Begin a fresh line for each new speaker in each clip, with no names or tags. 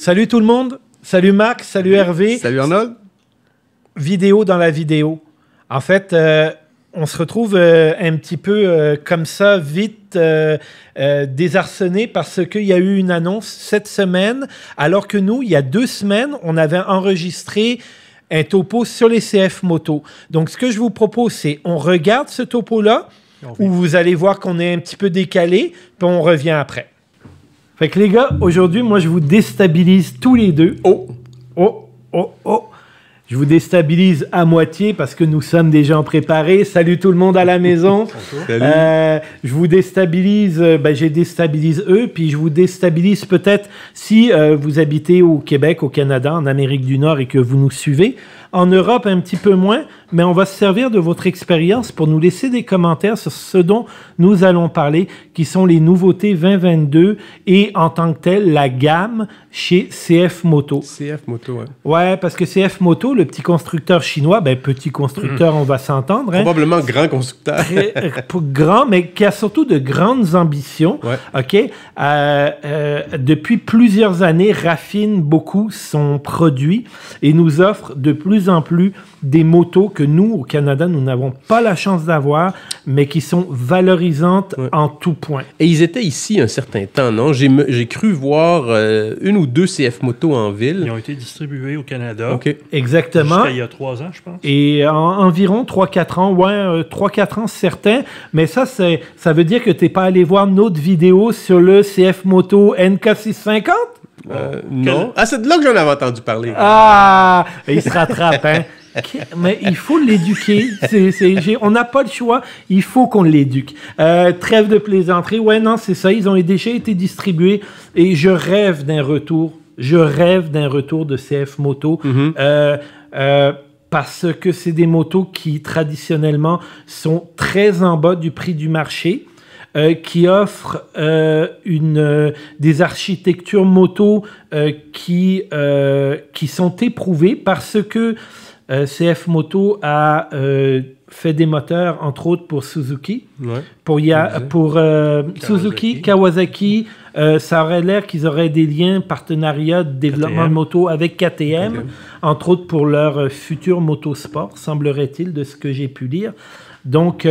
Salut tout le monde. Salut Marc, salut Hervé.
Salut Arnold.
Vidéo dans la vidéo. En fait, on se retrouve un petit peu comme ça, vite désarçonné parce qu'il y a eu une annonce cette semaine, alors que nous, il y a 2 semaines, on avait enregistré un topo sur les CF Moto. Donc, ce que je vous propose, c'est on regarde ce topo-là, où vous allez voir qu'on est un petit peu décalé, puis on revient après. Fait que les gars, aujourd'hui, moi, je vous déstabilise tous les deux. Oh! Je vous déstabilise à moitié parce que nous sommes des gens préparés. Salut tout le monde à la maison. Je vous déstabilise, j'ai déstabilise eux, puis je vous déstabilise peut-être si vous habitez au Québec, au Canada, en Amérique du Nord et que vous nous suivez. En Europe, un petit peu moins, mais on va se servir de votre expérience pour nous laisser des commentaires sur ce dont nous allons parler, qui sont les nouveautés 2022 et en tant que tel, la gamme chez CF Moto.
CF Moto, ouais.
Ouais, parce que CF Moto, le petit constructeur chinois, petit constructeur, on va s'entendre.
Probablement grand constructeur.
Grand, mais qui a surtout de grandes ambitions.
Ouais.
OK? Depuis plusieurs années, raffine beaucoup son produit et nous offre de plus en plus des motos que nous, au Canada, nous n'avons pas la chance d'avoir, mais qui sont valorisantes en tout point.
Et ils étaient ici un certain temps, non? J'ai cru voir 1 ou 2 CF Moto en ville.
Ils ont été distribués au Canada.
OK.
Exactement.
Jusqu'à il y a 3 ans, je pense.
Et environ 3-4 ans, 3-4 ans certains, mais ça veut dire que tu n'es pas allé voir notre vidéo sur le CF Moto NK650?
Non. Ah, c'est de là que j'en avais entendu parler.
Ah! Il se rattrape, hein? Mais il faut l'éduquer. On n'a pas le choix. Il faut qu'on l'éduque. Trêve de plaisanterie. Ouais, non, c'est ça. Ils ont déjà été distribués et je rêve d'un retour. Je rêve d'un retour de CF Moto. Parce que c'est des motos qui, traditionnellement, sont très en bas du prix du marché. Qui offre des architectures moto qui sont éprouvées parce que CF Moto a fait des moteurs, entre autres, pour Suzuki. Ouais. Pour Suzuki, Kawasaki, ça aurait l'air qu'ils auraient des liens, partenariats de développement de moto avec KTM, entre autres pour leur futur motosport, semblerait-il, de ce que j'ai pu lire. Donc,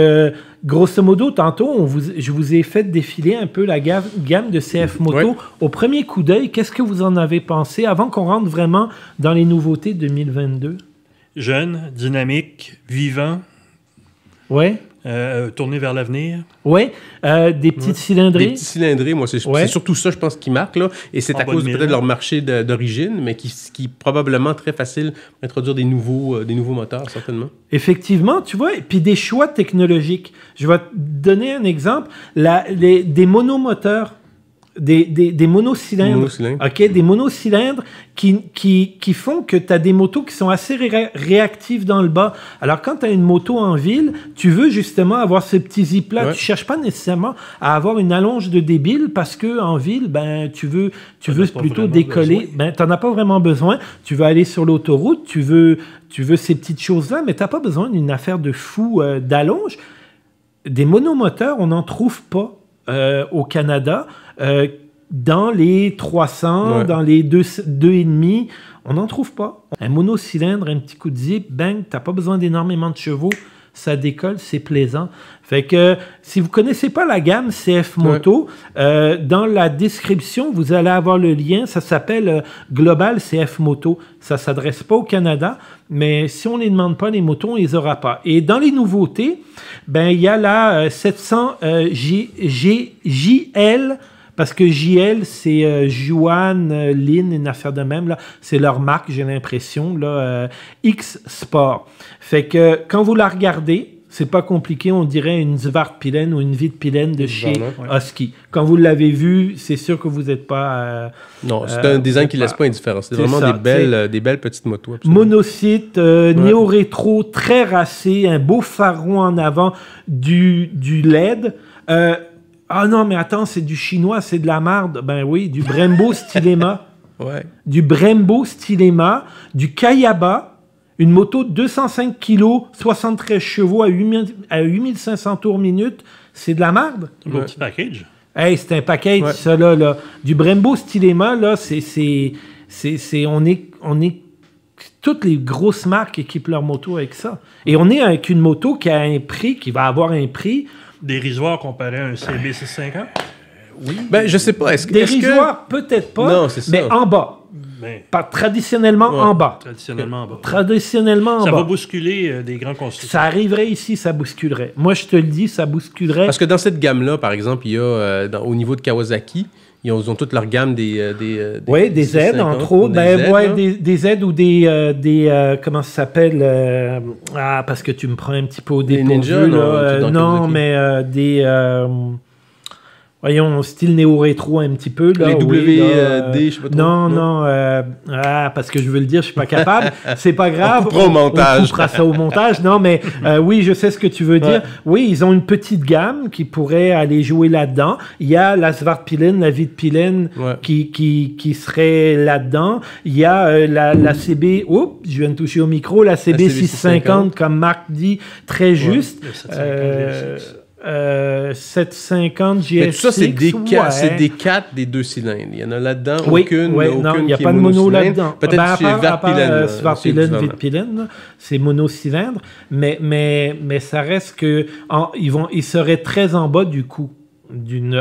grosso modo, tantôt, je vous ai fait défiler un peu la gamme de CF Moto. Ouais. Au premier coup d'œil, qu'est-ce que vous en avez pensé avant qu'on rentre vraiment dans les nouveautés 2022?
Jeune, dynamique, vivant.
Oui.
Tourné vers l'avenir.
Oui. Des petites cylindrées.
Des petits cylindrées, moi, c'est surtout ça, je pense, qui marque, là. Et c'est à cause peut-être de leur marché d'origine, mais qui est probablement très facile d'introduire des nouveaux moteurs, certainement. Effectivement,
tu vois, et puis des choix technologiques. Je vais te donner un exemple. Des monomoteurs. Des monocylindres. OK, des monocylindres qui font que tu as des motos qui sont assez réactives dans le bas. Alors, quand tu as une moto en ville, tu veux justement avoir ce petit zip-là. Ouais. Tu cherches pas nécessairement à avoir une allonge de débile parce que en ville, tu veux plutôt décoller. Tu n'en as pas vraiment besoin. Tu veux aller sur l'autoroute, tu veux ces petites choses-là, mais tu n'as pas besoin d'une affaire de fou d'allonge. Des monomoteurs, on n'en trouve pas au Canada. Dans les 300, dans les 2,5, on n'en trouve pas. Un monocylindre, un petit coup de zip, bang, t'as pas besoin d'énormément de chevaux, ça décolle, c'est plaisant. Fait que si vous connaissez pas la gamme CF Moto, dans la description, vous allez avoir le lien, ça s'appelle Global CF Moto. Ça s'adresse pas au Canada, mais si on les demande pas, les motos, on les aura pas. Et dans les nouveautés, il y a la 700 JL. Parce que JL, c'est Juan, Lin, une affaire de même. Là. C'est leur marque, j'ai l'impression. X Sport. Fait que quand vous la regardez, c'est pas compliqué. On dirait une Svartpilen ou une Vitpilen de chez Husky. Quand vous l'avez vu, c'est sûr que vous n'êtes pas...
non, c'est un design qui ne laisse pas indifférent. C'est vraiment des belles petites motos.
Absolument. Monocyte, néo-rétro, très racé, un beau pharo en avant, du LED. Ah non, mais attends, c'est du chinois, c'est de la marde. Ben oui, du Brembo Stylema. Du Brembo Stylema, du Kayaba, une moto de 205 kg, 73 chevaux à 8500 tours minute. C'est de la marde.
C'est un petit package.
Hey, c'est un package, ça, là. Du Brembo Stylema, là, c'est On est toutes les grosses marques équipent leur moto avec ça. Et on est avec une moto qui a un prix, qui va avoir un prix...
Dérisoire comparé à un CB650?
Oui. Ben, je sais pas.
Dérisoire, peut-être pas,
non, c'est ça.
Mais en bas. Pas traditionnellement en bas.
Traditionnellement en bas.
Traditionnellement en bas.
Ça va bousculer des grands constructeurs.
Ça arriverait ici, ça bousculerait. Moi, je te le dis, ça bousculerait.
Parce que dans cette gamme-là, par exemple, il y a, au niveau de Kawasaki, ils ont toute leur gamme des
oui, des Z, entre autres. Des Z ou des comment ça s'appelle? Parce que tu me prends un petit peu au dépourvu. Non, mais des... voyons, style néo-rétro un petit peu. Là,
les WD, je sais pas trop.
Non, parce que je veux le dire, je suis pas capable. C'est pas grave.
On coupera au montage.
On coupera ça au montage. Non, mais oui, je sais ce que tu veux dire. Oui, ils ont une petite gamme qui pourrait aller jouer là-dedans. Il y a la Svartpilen, la Vitpilen qui serait là-dedans. Il y a la CB... Oups, je viens de toucher au micro. La CB 650, comme Marc dit, très juste. 750 GSX.
Mais tout ça, c'est des 4 des 2 cylindres. Il y en a là-dedans aucune
non, il n'y a pas de mono là-dedans.
Peut-être chez
Svartpilen, Vitpilen, c'est monocylindre, mais ça reste que ils seraient très en bas du coût.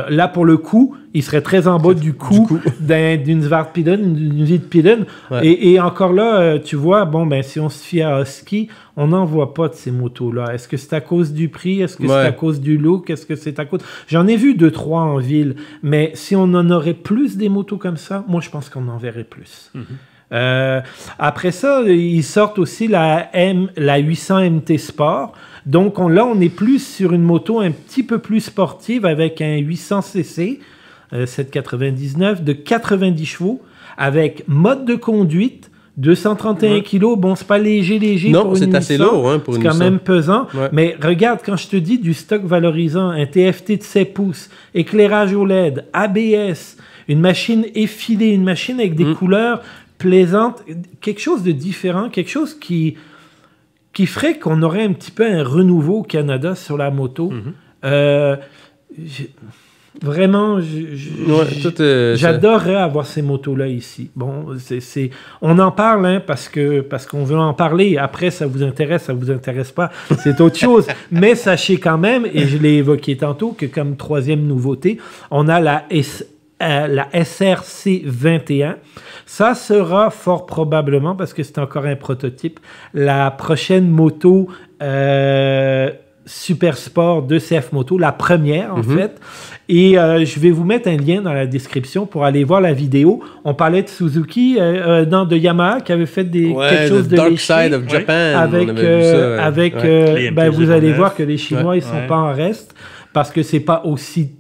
Là, pour le coup, il serait très en bas du coût d'une Svartpilen, d'une Vitpilen. Et encore là, tu vois, si on se fie à Husky, on n'en voit pas de ces motos-là. Est-ce que c'est à cause du prix? Est-ce que c'est à cause du look? Est-ce que c'est à cause... J'en ai vu 2-3 en ville, mais si on en aurait plus des motos comme ça, moi, je pense qu'on en verrait plus. Après ça, ils sortent aussi la 800 MT Sport. Donc là, on est plus sur une moto un petit peu plus sportive avec un 800cc 799 de 90 chevaux avec mode de conduite 231 kg. Bon, c'est pas léger
non,
pour une
c'est assez
Nissan.
Lourd pour une
c'est quand
Nissan.
même pesant. Mais regarde, quand je te dis du stock valorisant, un TFT de 7 pouces, éclairage OLED, ABS, une machine effilée, une machine avec des couleurs plaisantes, quelque chose de différent, quelque chose qui ferait qu'on aurait un petit peu un renouveau au Canada sur la moto. Vraiment, j'adorerais avoir ces motos-là ici. Bon, on en parle parce qu'on veut en parler. Après, ça vous intéresse pas, c'est autre chose. Mais sachez quand même, et je l'ai évoqué tantôt, que comme troisième nouveauté, on a la SRC 21. Ça sera fort probablement, parce que c'est encore un prototype, la prochaine moto Super Sport de CF Moto, la première en fait. Et je vais vous mettre un lien dans la description pour aller voir la vidéo. On parlait de Suzuki, de Yamaha qui avait fait quelque chose de
Dark Side of Japan.
Vous allez voir que les Chinois ils sont pas en reste parce que c'est pas aussi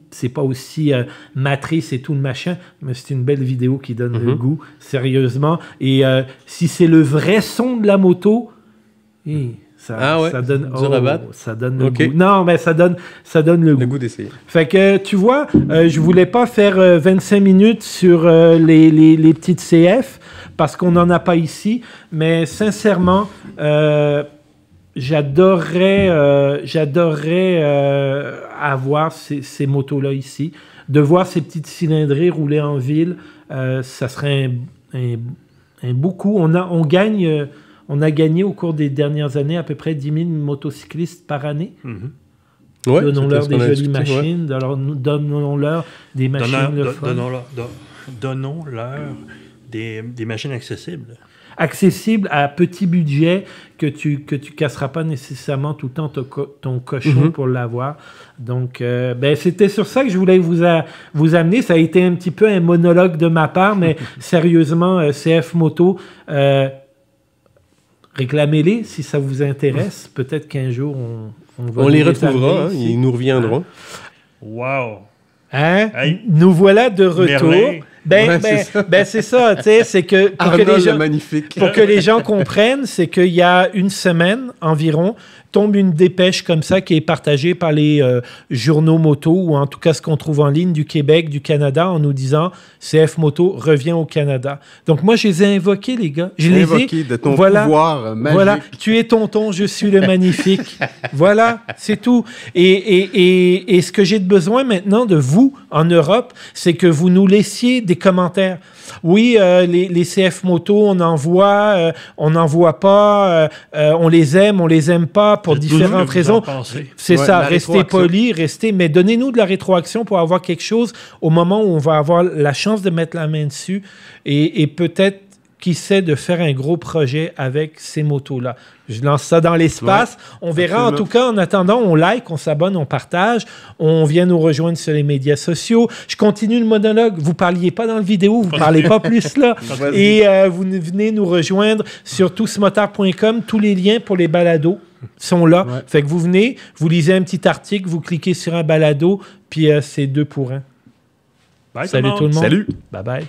matrice et tout le machin, mais c'est une belle vidéo qui donne le goût, sérieusement. Et si c'est le vrai son de la moto, ça donne le goût. Non, mais ça donne le goût
d'essayer.
Fait que, tu vois, je voulais pas faire 25 minutes sur les petites CF, parce qu'on n'en a pas ici, mais sincèrement, j'adorerais avoir ces motos-là ici. De voir ces petites cylindrées rouler en ville, ça serait un beau coup. On a gagné au cours des dernières années à peu près 10 000 motocyclistes par année. Donnons-leur des jolies machines, donnons-leur des machines
donnons-leur des machines accessibles.
Accessible à petit budget que tu casseras pas nécessairement tout le temps ton cochon pour l'avoir. Donc, c'était sur ça que je voulais vous amener. Ça a été un petit peu un monologue de ma part, mais sérieusement, CF Moto, réclamez-les si ça vous intéresse. Peut-être qu'un jour,
on les retrouvera, ils nous reviendront.
Wow!
Nous voilà de retour. C'est ça, tu sais, c'est que pour que les gens comprennent, c'est qu'il y a une semaine environ, tombe une dépêche comme ça qui est partagée par les journaux moto, ou en tout cas ce qu'on trouve en ligne du Québec, du Canada, en nous disant CF Moto revient au Canada. Donc moi, je les ai invoqués, les gars. Je les ai invoqués
de ton pouvoir magique.
Voilà, tu es tonton, je suis le magnifique. Voilà, c'est tout. Et ce que j'ai besoin maintenant de vous, en Europe, c'est que vous nous laissiez des commentaires. Oui, les CF Moto, on envoie pas, on les aime pas pour différentes raisons. C'est ça, restez polis, mais donnez-nous de la rétroaction pour avoir quelque chose au moment où on va avoir la chance de mettre la main dessus et peut-être qui sait de faire un gros projet avec ces motos-là. Je lance ça dans l'espace. On verra. Absolument. En tout cas, en attendant, on like, on s'abonne, on partage. On vient nous rejoindre sur les médias sociaux. Je continue le monologue. Vous ne parliez pas dans la vidéo. Vous ne parlez pas plus là. Et vous venez nous rejoindre sur tousmotard.com. Tous les liens pour les balados sont là. Ouais. Fait que vous venez, vous lisez un petit article, vous cliquez sur un balado, puis c'est 2 pour 1.
Bye,
Salut tout le monde.
Salut.
Bye bye.